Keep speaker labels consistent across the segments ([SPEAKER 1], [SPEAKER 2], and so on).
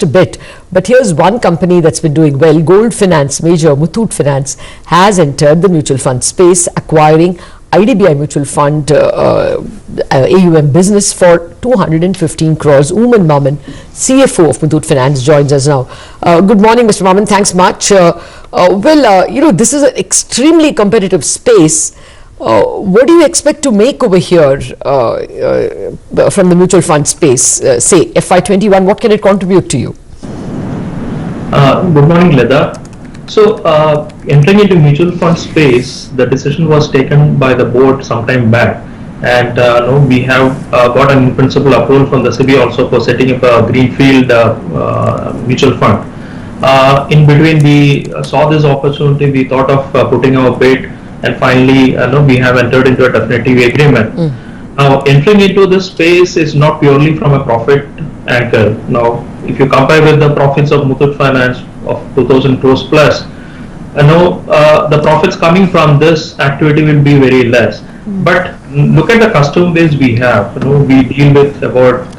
[SPEAKER 1] a bit, but here's one company that's been doing well. Gold Finance major Muthoot Finance has entered the mutual fund space, acquiring IDBI mutual fund AUM business for 215 crores. Oommen, Mammen, CFO of Muthoot Finance, joins us now. Good morning, Mr. Mammen. Thanks much. This is an extremely competitive space. What do you expect to make over here from the mutual fund space, say FY21? What can it contribute to you?
[SPEAKER 2] Good morning, Leda. So, entering into mutual fund space, the decision was taken by the board some time back, and we have got an in-principle approval from the SEBI also for setting up a greenfield mutual fund. In between, we saw this opportunity. We thought of putting our bid, and finally, we have entered into a definitive agreement. Now, entering into this space is not purely from a profit angle. Now, if you compare with the profits of Muthoot Finance of 2,000 crores plus, the profits coming from this activity will be very less. But look at the customer base we have. We deal with about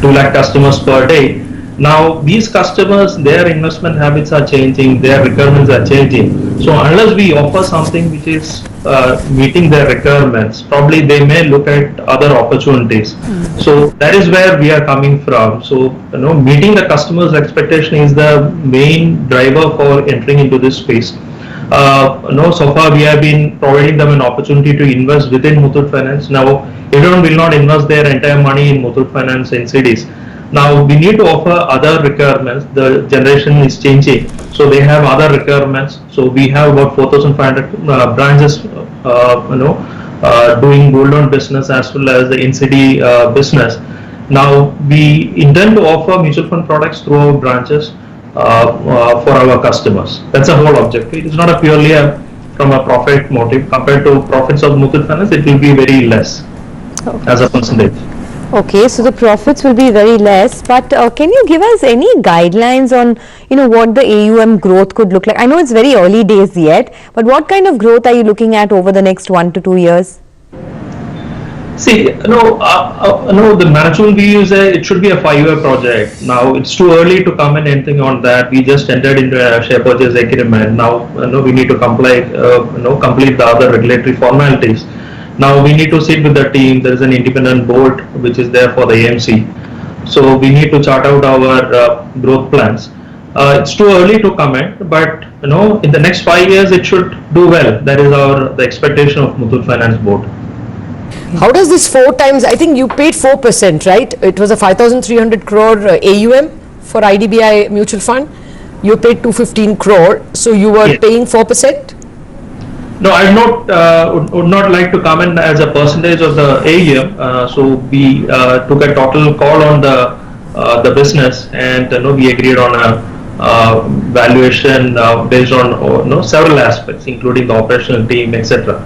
[SPEAKER 2] 2 lakh customers per day. Now, these customers, their investment habits are changing, their requirements are changing. So, unless we offer something which is meeting their requirements, probably they may look at other opportunities. So, that is where we are coming from. So, meeting the customer's expectation is the main driver for entering into this space. So far we have been providing them an opportunity to invest within Muthoot Finance. Now, everyone will not invest their entire money in Muthoot Finance NCDs. Now we need to offer other requirements. The generation is changing, so they have other requirements. So we have about 4,500 branches, doing gold loan business as well as the NCD business. Now we intend to offer mutual fund products through our branches for our customers. That's the whole objective. It is not a purely from a profit motive. Compared to profits of Muthoot Finance, it will be very less as a percentage.
[SPEAKER 3] Okay, so the profits will be very less, but can you give us any guidelines on, what the AUM growth could look like? I know it's very early days yet, but what kind of growth are you looking at over the next 1 to 2 years?
[SPEAKER 2] See, the management view is it should be a 5-year project. Now, it's too early to comment anything on that. We just entered into a share purchase agreement. Now, we need to complete the other regulatory formalities. Now we need to sit with the team. There is an independent board which is there for the AMC. So we need to chart out our growth plans. It's too early to comment, but in the next 5 years it should do well. That is the expectation of Muthoot Finance board.
[SPEAKER 1] How does this 4 times? I think you paid 4%, right? It was a 5,300 crore AUM for IDBI mutual fund. You paid 215 crore, so you were paying 4%.
[SPEAKER 2] No, I would not like to comment as a percentage of the AUM. So we took a total call on the business, and we agreed on a valuation based on several aspects, including the operational team, etc.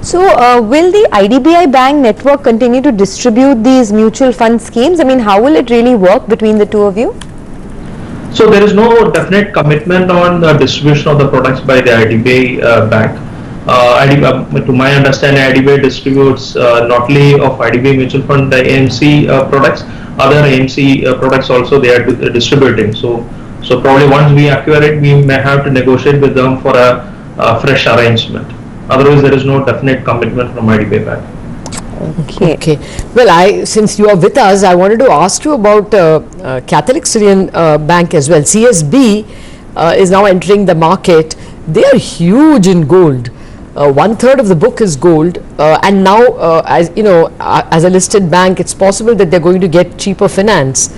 [SPEAKER 3] So, will the IDBI bank network continue to distribute these mutual fund schemes? I mean, how will it really work between the two of you?
[SPEAKER 2] So there is no definite commitment on the distribution of the products by the IDBI bank. To my understanding, IDBI distributes not only of IDBI mutual fund AMC products, other AMC products also they are distributing. So probably once we acquire it, we may have to negotiate with them for a fresh arrangement. Otherwise, there is no definite commitment from IDBI bank.
[SPEAKER 1] Okay. Well, since you are with us, I wanted to ask you about Catholic Syrian Bank as well. CSB is now entering the market. They are huge in gold. 1/3 of the book is gold, and now, as a listed bank, it's possible that they're going to get cheaper finance.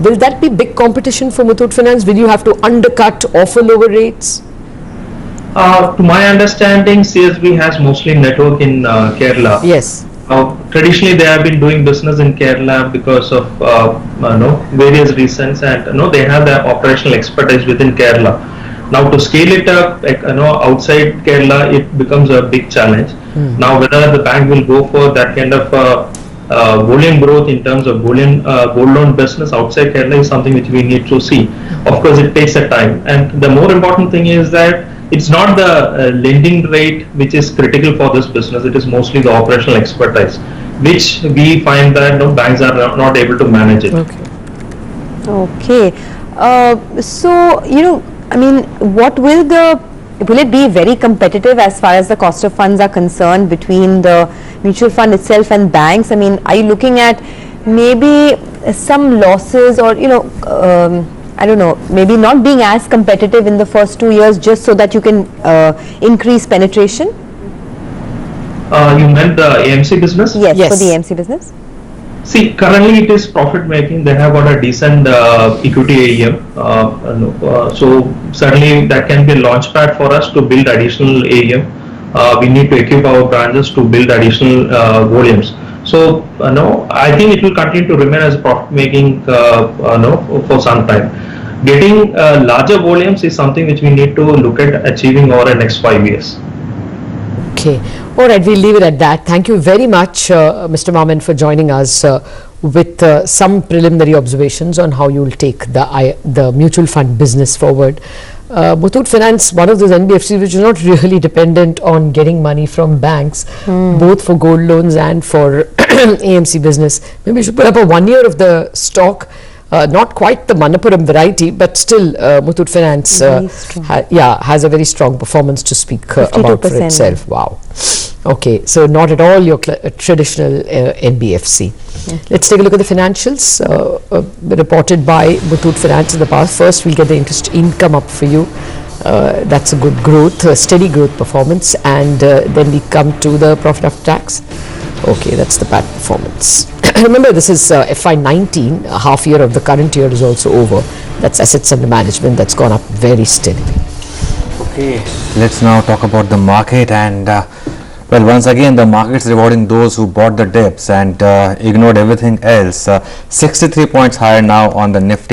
[SPEAKER 1] Will that be big competition for Muthoot Finance? Will you have to undercut, offer lower rates?
[SPEAKER 2] To my understanding, CSB has mostly network in Kerala.
[SPEAKER 1] Yes.
[SPEAKER 2] Traditionally, they have been doing business in Kerala because of various reasons, and they have the operational expertise within Kerala. Now, to scale it up, outside Kerala, it becomes a big challenge. Now, whether the bank will go for that kind of volume growth in terms of gold loan business outside Kerala is something which we need to see. Of course, it takes a time, and the more important thing is that it's not the lending rate which is critical for this business. It is mostly the operational expertise. which we find that banks are not able to manage it.
[SPEAKER 1] Okay.
[SPEAKER 3] Okay. So, I mean, will it be very competitive as far as the cost of funds are concerned between the mutual fund itself and banks? I mean, are you looking at maybe some losses, or, I don't know, maybe not being as competitive in the first 2 years just so that you can increase penetration?
[SPEAKER 2] You meant the AMC business?
[SPEAKER 3] Yes,
[SPEAKER 1] Yes.
[SPEAKER 3] for the AMC business.
[SPEAKER 2] See, currently it is profit making. They have got a decent equity AUM. So certainly that can be a launch pad for us to build additional AUM. We need to equip our branches to build additional volumes. So no, I think it will continue to remain as profit making for some time. Getting larger volumes is something which we need to look at achieving over the next 5 years.
[SPEAKER 1] Okay. All right, we'll leave it at that. Thank you very much, Mr. Mammen, for joining us with some preliminary observations on how you will take the mutual fund business forward. Muthoot Finance, one of those NBFCs which is not really dependent on getting money from banks, both for gold loans and for AMC business. Maybe we should put up a 1 year of the stock. Not quite the Manappuram variety, but still Muthoot Finance has a very strong performance to speak about for itself. Wow. Okay, so not at all your traditional NBFC. Let's take a look at the financials reported by Muthoot Finance in the past. First, we'll get the interest income up for you. That's a good growth, steady growth performance. And then we come to the profit after tax. Okay, that's the PAT performance. Remember, this is FY19, half year of the current year is also over. That's assets under management that's gone up very steadily.
[SPEAKER 4] Okay, let's now talk about the market. And well, once again, the market's rewarding those who bought the dips and ignored everything else. 63 points higher now on the Nifty.